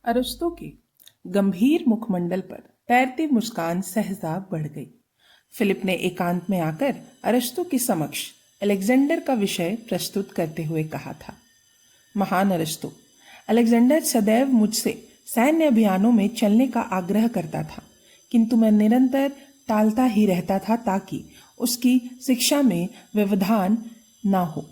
अरस्तु के गंभीर मुखमंडल पर तैरती मुस्कान सहसा बढ़ गई। फिलिप ने एकांत में आकर अरस्तु के समक्ष अलेक्जेंडर का विषय प्रस्तुत करते हुए कहा था। महान अरस्तु, अलेक्जेंडर सदैव मुझसे सैन्य अभियानों में चलने का आग्रह करता था, किंतु मैं निरंतर टालता ही रहता था ताकि उसकी शिक्षा में व्यवधान ना हो।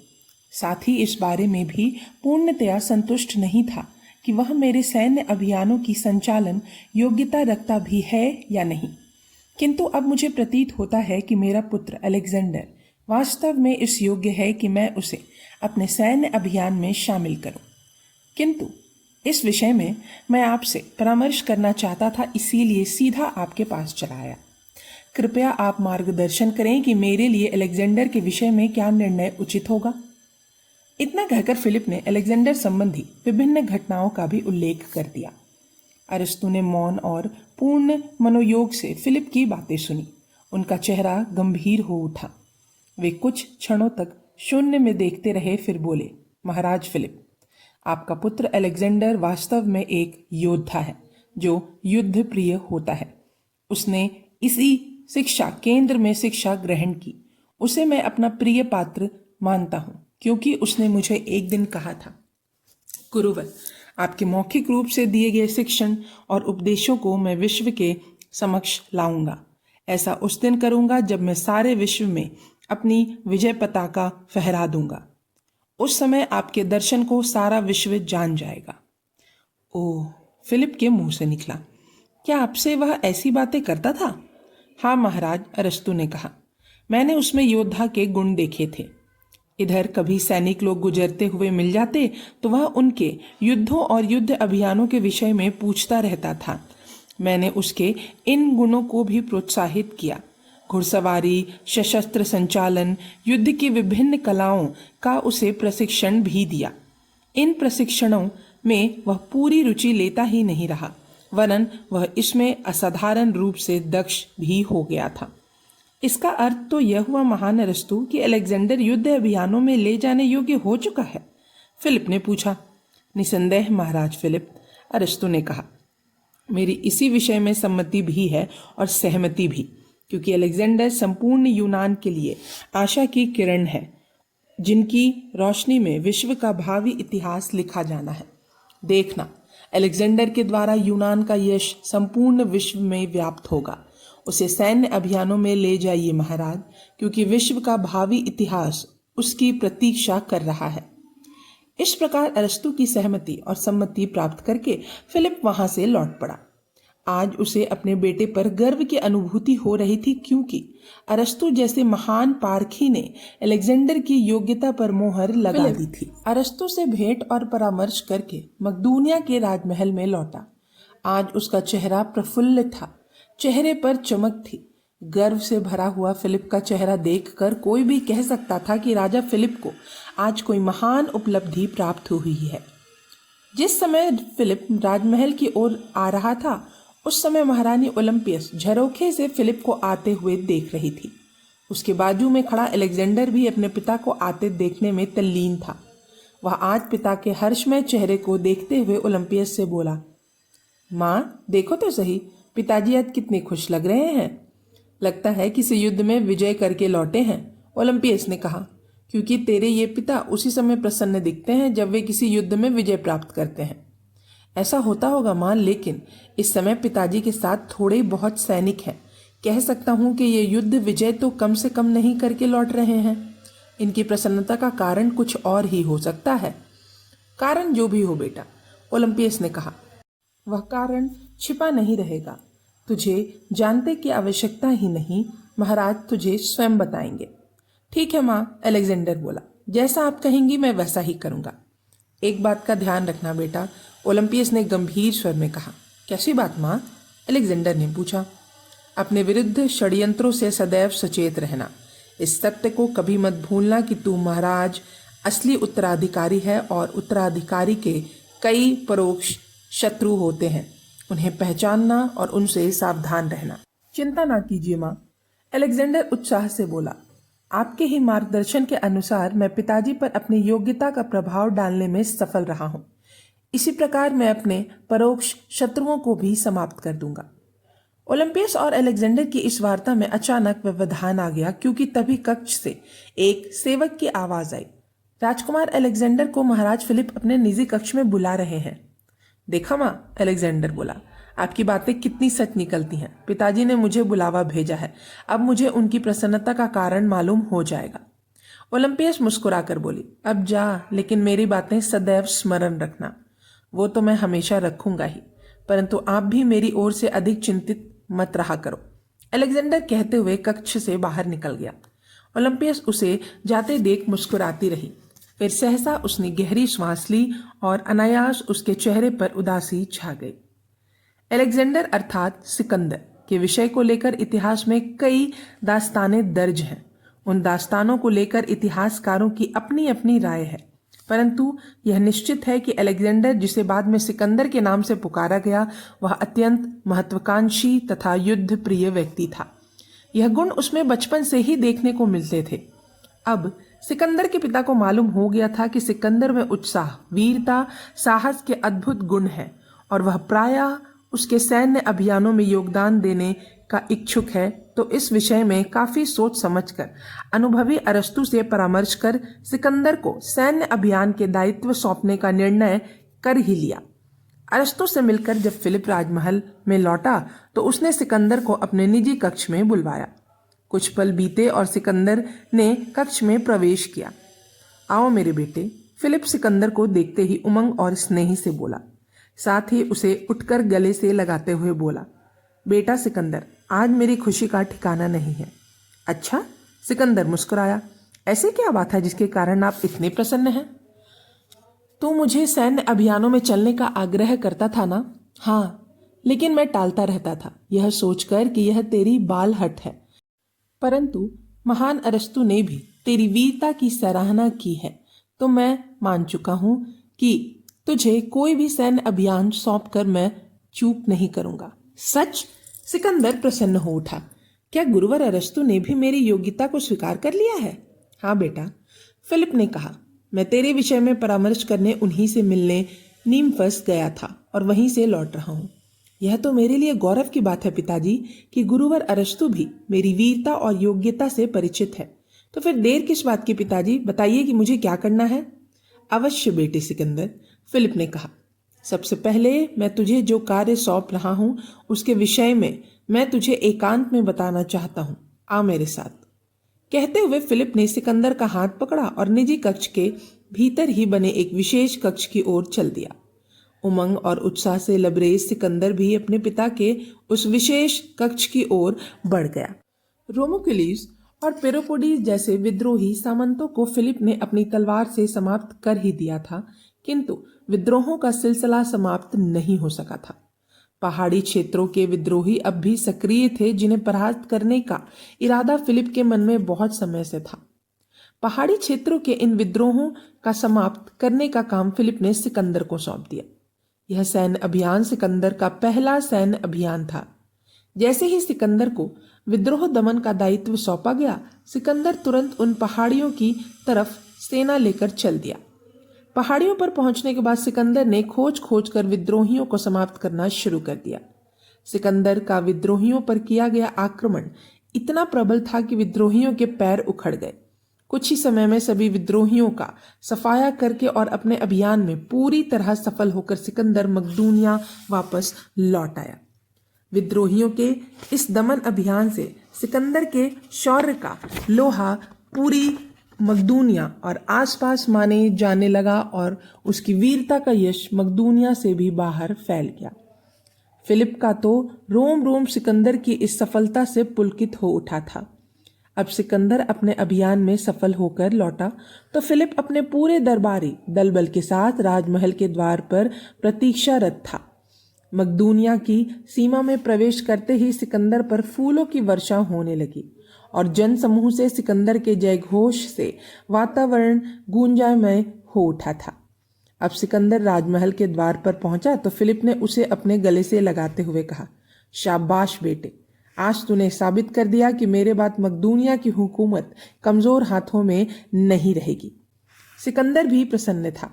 साथ ही इस बारे में भी पूर्णतया संतुष्ट नहीं था कि वह मेरे सैन्य अभियानों की संचालन योग्यता रखता भी है या नहीं। किंतु अब मुझे प्रतीत होता है कि मेरा पुत्र अलेक्जेंडर वास्तव में इस योग्य है कि मैं उसे अपने सैन्य अभियान में शामिल करूं। किंतु इस विषय में मैं आपसे परामर्श करना चाहता था, इसीलिए सीधा आपके पास चला आया। कृपया आप मार्गदर्शन करें कि मेरे लिए अलेक्जेंडर के विषय में क्या निर्णय उचित होगा। इतना कहकर फिलिप ने अलेक्जेंडर संबंधी विभिन्न घटनाओं का भी उल्लेख कर दिया। अरस्तु ने मौन और पूर्ण मनोयोग से फिलिप की बातें सुनी। उनका चेहरा गंभीर हो उठा। वे कुछ क्षणों तक शून्य में देखते रहे, फिर बोले, महाराज फिलिप, आपका पुत्र अलेक्जेंडर वास्तव में एक योद्धा है जो युद्ध प्रिय होता है। उसने इसी शिक्षा केंद्र में शिक्षा ग्रहण की। उसे मैं अपना प्रिय पात्र मानता हूँ, क्योंकि उसने मुझे एक दिन कहा था, गुरुवर, आपके मौखिक रूप से दिए गए शिक्षण और उपदेशों को मैं विश्व के समक्ष लाऊंगा। ऐसा उस दिन करूंगा जब मैं सारे विश्व में अपनी विजय पताका फहरा दूंगा। उस समय आपके दर्शन को सारा विश्व जान जाएगा। ओह, फिलिप के मुंह से निकला, क्या आपसे वह ऐसी बातें करता था? हाँ महाराज, अरस्तु ने कहा, मैंने उसमें योद्धा के गुण देखे थे। इधर कभी सैनिक लोग गुजरते हुए मिल जाते तो वह उनके युद्धों और युद्ध अभियानों के विषय में पूछता रहता था। मैंने उसके इन गुणों को भी प्रोत्साहित किया। घुड़सवारी, सशस्त्र संचालन, युद्ध की विभिन्न कलाओं का उसे प्रशिक्षण भी दिया। इन प्रशिक्षणों में वह पूरी रुचि लेता ही नहीं रहा, वरन वह इसमें असाधारण रूप से दक्ष भी हो गया था। इसका अर्थ तो यह हुआ महान अरस्तु कि अलेक्जेंडर युद्ध अभियानों में ले जाने योग्य हो चुका है? फिलिप ने पूछा। निसंदेह महाराज फिलिप, अरस्तु ने कहा, मेरी इसी विषय में सम्मति भी है और सहमति भी, क्योंकि अलेक्जेंडर संपूर्ण यूनान के लिए आशा की किरण है, जिनकी रोशनी में विश्व का भावी इतिहास लिखा जाना है। देखना, अलेक्जेंडर के द्वारा यूनान का यश संपूर्ण विश्व में व्याप्त होगा। उसे सैन्य अभियानों में ले जाइए महाराज, क्योंकि विश्व का भावी इतिहास उसकी प्रतीक्षा कर रहा है। इस प्रकार अरस्तु की सहमति और सम्मति प्राप्त करके फिलिप वहां से लौट पड़ा। आज उसे अपने बेटे पर गर्व की अनुभूति हो रही थी, क्योंकि अरस्तु जैसे महान पारखी ने अलेक्जेंडर की योग्यता पर मोहर लगा दी थी। अरस्तु से भेंट और परामर्श करके मकदूनिया के राजमहल में लौटा। आज उसका चेहरा प्रफुल्ल था, चेहरे पर चमक थी। गर्व से भरा हुआ फिलिप का चेहरा देखकर कोई भी कह सकता था कि राजा फिलिप को आज कोई महान उपलब्धि प्राप्त हुई है। जिस समय फिलिप राजमहल की ओर आ रहा था, उस समय महारानी ओलंपियस झरोखे से फिलिप को आते हुए देख रही थी। उसके बाजू में खड़ा अलेक्जेंडर भी अपने पिता को आते देखने में तल्लीन था। वह आज पिता के हर्षमय चेहरे को देखते हुए ओलंपियस से बोला, माँ, देखो तो सही, पिताजी आज कितने खुश लग रहे हैं। लगता है किसी युद्ध में विजय करके लौटे हैं, ओलंपियस ने कहा, क्योंकि तेरे ये पिता उसी समय प्रसन्न दिखते हैं जब वे किसी युद्ध में विजय प्राप्त करते हैं। ऐसा होता होगा मां, लेकिन इस समय पिताजी के साथ थोड़े बहुत सैनिक हैं। कह सकता हूं कि ये युद्ध विजय तो कम से कम नहीं करके लौट रहे हैं। इनकी प्रसन्नता का कारण कुछ और ही हो सकता है। कारण जो भी हो बेटा, ओलंपियस ने कहा, वह कारण छिपा नहीं रहेगा। तुझे जानते की आवश्यकता ही नहीं, महाराज तुझे स्वयं बताएंगे। ठीक है माँ, अलेक्जेंडर बोला, जैसा आप कहेंगी मैं वैसा ही करूंगा। एक बात का ध्यान रखना बेटा, ओलंपियस ने गंभीर स्वर में कहा। कैसी बात माँ? अलेक्जेंडर ने पूछा। अपने विरुद्ध षड्यंत्रों से सदैव सचेत रहना। इस सत्य को कभी मत भूलना कि तू महाराज असली उत्तराधिकारी है और उत्तराधिकारी के कई परोक्ष शत्रु होते हैं। उन्हें पहचानना और उनसे सावधान रहना। चिंता ना कीजिए माँ, अलेक्जेंडर उत्साह से बोला। आपके ही मार्गदर्शन के अनुसार मैं पिताजी पर अपनी योग्यता का प्रभाव डालने में सफल रहा हूँ। इसी प्रकार मैं अपने परोक्ष शत्रुओं को भी समाप्त कर दूंगा। ओलंपियस और अलेक्जेंडर की इस वार्ता में अचानक व्यवधान आ गया, क्योंकि तभी कक्ष से एक सेवक की आवाज आई। राजकुमार अलेक्जेंडर को महाराज फिलिप अपने निजी कक्ष में बुला रहे हैं। देखा मां, अलेक्जेंडर बोला, आपकी बातें कितनी सच निकलती हैं। पिताजी ने मुझे बुलावा भेजा है, अब मुझे उनकी प्रसन्नता का कारण मालूम हो जाएगा। ओलंपियस मुस्कुराकर बोली, अब जा, लेकिन मेरी बातें सदैव स्मरण रखना। वो तो मैं हमेशा रखूंगा ही, परंतु आप भी मेरी ओर से अधिक चिंतित मत रहा करो। अलेक्जेंडर कहते हुए कक्ष से बाहर निकल गया। ओलंपियस उसे जाते देख मुस्कुराती रही। फिर सहसा उसने गहरी श्वास ली और अनायास उसके चेहरे पर उदासी छा गई। अलेक्जेंडर अर्थात सिकंदर के विषय को लेकर इतिहास में कई दास्तानें दर्ज हैं। उन दास्तानों को लेकर इतिहासकारों की अपनी अपनी राय है, परंतु यह निश्चित है कि अलेक्जेंडर, जिसे बाद में सिकंदर के नाम से पुकारा गया, वह अत्यंत महत्वाकांक्षी तथा युद्ध प्रिय व्यक्ति था। यह गुण उसमें बचपन से ही देखने को मिलते थे। अब सिकंदर के पिता को मालूम हो गया था कि सिकंदर में उत्साह, वीरता, साहस के अद्भुत गुण हैं और वह प्रायः उसके सैन्य अभियानों में योगदान देने का इच्छुक है। तो इस विषय में काफी सोच समझकर अनुभवी अरस्तु से परामर्श कर सिकंदर को सैन्य अभियान के दायित्व सौंपने का निर्णय कर ही लिया। अरस्तु से मिलकर जब फिलिप राजमहल में लौटा तो उसने सिकंदर को अपने निजी कक्ष में बुलवाया। कुछ पल बीते और सिकंदर ने कक्ष में प्रवेश किया। आओ मेरे बेटे, फिलिप सिकंदर को देखते ही उमंग और स्नेही से बोला। साथ ही उसे उठकर गले से लगाते हुए बोला, बेटा सिकंदर, आज मेरी खुशी का ठिकाना नहीं है। अच्छा? सिकंदर मुस्कुराया। ऐसी क्या बात है जिसके कारण आप इतने प्रसन्न हैं? तू मुझे सैन्य अभियानों में चलने का आग्रह करता था ना? हाँ, लेकिन मैं टालता रहता था, यह सोचकर कि यह तेरी बालहट है। परंतु महान अरस्तु ने भी तेरी वीरता की सराहना की है, तो मैं मान चुका हूं कि तुझे कोई भी सैन्य अभियान सौंपकर मैं चूक नहीं करूंगा। सच? सिकंदर प्रसन्न हो उठा। क्या गुरुवर अरस्तु ने भी मेरी योग्यता को स्वीकार कर लिया है? हाँ बेटा, फिलिप ने कहा। मैं तेरे विषय में परामर्श करने उन्हीं से मिलने नीमफस गया था और वहीं से लौट रहा हूँ। यह तो मेरे लिए गौरव की बात है पिताजी कि गुरुवर अरस्तु भी मेरी वीरता और योग्यता से परिचित है। तो फिर देर किस बात की पिताजी, बताइए कि मुझे क्या करना है? अवश्य बेटे सिकंदर, फिलिप ने कहा। सबसे पहले मैं तुझे जो कार्य सौंप रहा हूं उसके विषय में मैं तुझे एकांत में बताना चाहता हूं। आ मेरे साथ। कहते हुए फिलिप ने सिकंदर का हाथ पकड़ा और निजी कक्ष के भीतर ही बने एक विशेष कक्ष की ओर चल दिया। उमंग और उत्साह से लबरेज सिकंदर भी अपने पिता के उस विशेष कक्ष की ओर बढ़ गया। रोमुकुलिस और पेरोपोडिस जैसे विद्रोही सामंतों को फिलिप ने अपनी तलवार से समाप्त कर ही दिया था, किंतु विद्रोहों का सिलसिला समाप्त नहीं हो सका था। पहाड़ी क्षेत्रों के विद्रोही अब भी सक्रिय थे, जिन्हें परास्त करने का इरादा फिलिप के मन में बहुत समय से था। पहाड़ी क्षेत्रों के इन विद्रोहों का समाप्त करने का काम फिलिप ने सिकंदर को सौंप दिया। यह सैन्य अभियान सिकंदर का पहला सैन्य अभियान था। जैसे ही सिकंदर को विद्रोह दमन का दायित्व सौंपा गया, सिकंदर तुरंत उन पहाड़ियों की तरफ सेना लेकर चल दिया। पहाड़ियों पर पहुंचने के बाद सिकंदर ने खोज खोज कर विद्रोहियों को समाप्त करना शुरू कर दिया। सिकंदर का विद्रोहियों पर किया गया आक्रमण इतना प्रबल था कि विद्रोहियों के पैर उखड़ गए। कुछ ही समय में सभी विद्रोहियों का सफाया करके और अपने अभियान में पूरी तरह सफल होकर सिकंदर मकदूनिया वापस लौट आया। विद्रोहियों के इस दमन अभियान से सिकंदर के शौर्य का लोहा पूरी मकदूनिया और आसपास माने जाने लगा और उसकी वीरता का यश मकदूनिया से भी बाहर फैल गया। फिलिप का तो रोम रोम सिकंदर की इस सफलता से पुलकित हो उठा था। अब सिकंदर अपने अभियान में सफल होकर लौटा तो फिलिप अपने पूरे दरबारी दलबल के साथ राजमहल के द्वार पर प्रतीक्षारत था। मकदूनिया की सीमा में प्रवेश करते ही सिकंदर पर फूलों की वर्षा होने लगी और जन समूह से सिकंदर के जयघोष से वातावरण गूंजायमय हो उठा था। अब सिकंदर राजमहल के द्वार पर पहुंचा तो फिलिप ने उसे अपने गले से लगाते हुए कहा, शाबाश बेटे, आज तूने साबित कर दिया कि मेरे बाद मकदूनिया की हुकूमत कमजोर हाथों में नहीं रहेगी। सिकंदर भी प्रसन्न था।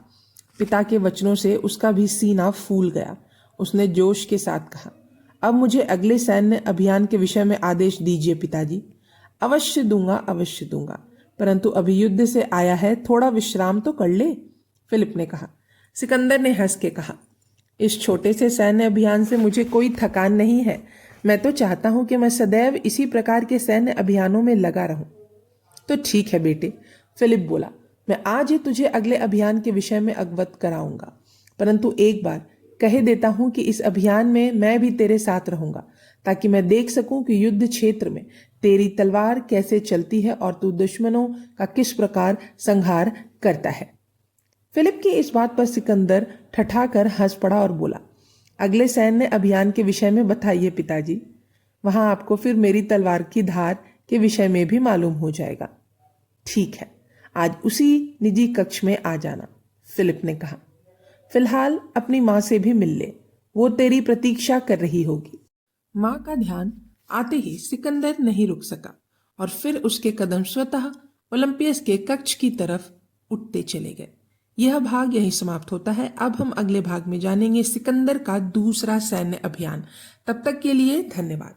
पिता के वचनों से उसका भी सीना फूल गया। उसने जोश के साथ कहा, अब मुझे अगले सैन्य अभियान के विषय में आदेश दीजिए पिताजी। अवश्य दूंगा, अवश्य दूंगा, परंतु अभी युद्ध से आया है, थोड़ा विश्राम तो कर ले, फिलिप ने कहा। सिकंदर ने हंस के कहा, इस छोटे से सैन्य अभियान से मुझे कोई थकान नहीं है। मैं तो चाहता हूं कि मैं सदैव इसी प्रकार के सैन्य अभियानों में लगा रहूं। तो ठीक है बेटे, फिलिप बोला, मैं आज ही तुझे अगले अभियान के विषय में अवगत कराऊंगा, परंतु एक बार कह देता हूं कि इस अभियान में मैं भी तेरे साथ रहूंगा, ताकि मैं देख सकूं कि युद्ध क्षेत्र में तेरी तलवार कैसे चलती है और तू दुश्मनों का किस प्रकार संहार करता है। फिलिप की इस बात पर सिकंदर ठठाकर हंस पड़ा और बोला, अगले सैन्य अभियान के विषय में बताइए पिताजी। वहां आपको फिर मेरी तलवार की धार के विषय में भी मालूम हो जाएगा। ठीक है, आज उसी निजी कक्ष में आ जाना, फिलिप ने कहा। फिलहाल अपनी माँ से भी मिल ले, वो तेरी प्रतीक्षा कर रही होगी। माँ का ध्यान आते ही सिकंदर नहीं रुक सका और फिर उसके कदम स्वतः ओलंपियस के कक्ष की तरफ उठते चले गए। यह भाग यहीं समाप्त होता है। अब हम अगले भाग में जानेंगे सिकंदर का दूसरा सैन्य अभियान। तब तक के लिए धन्यवाद।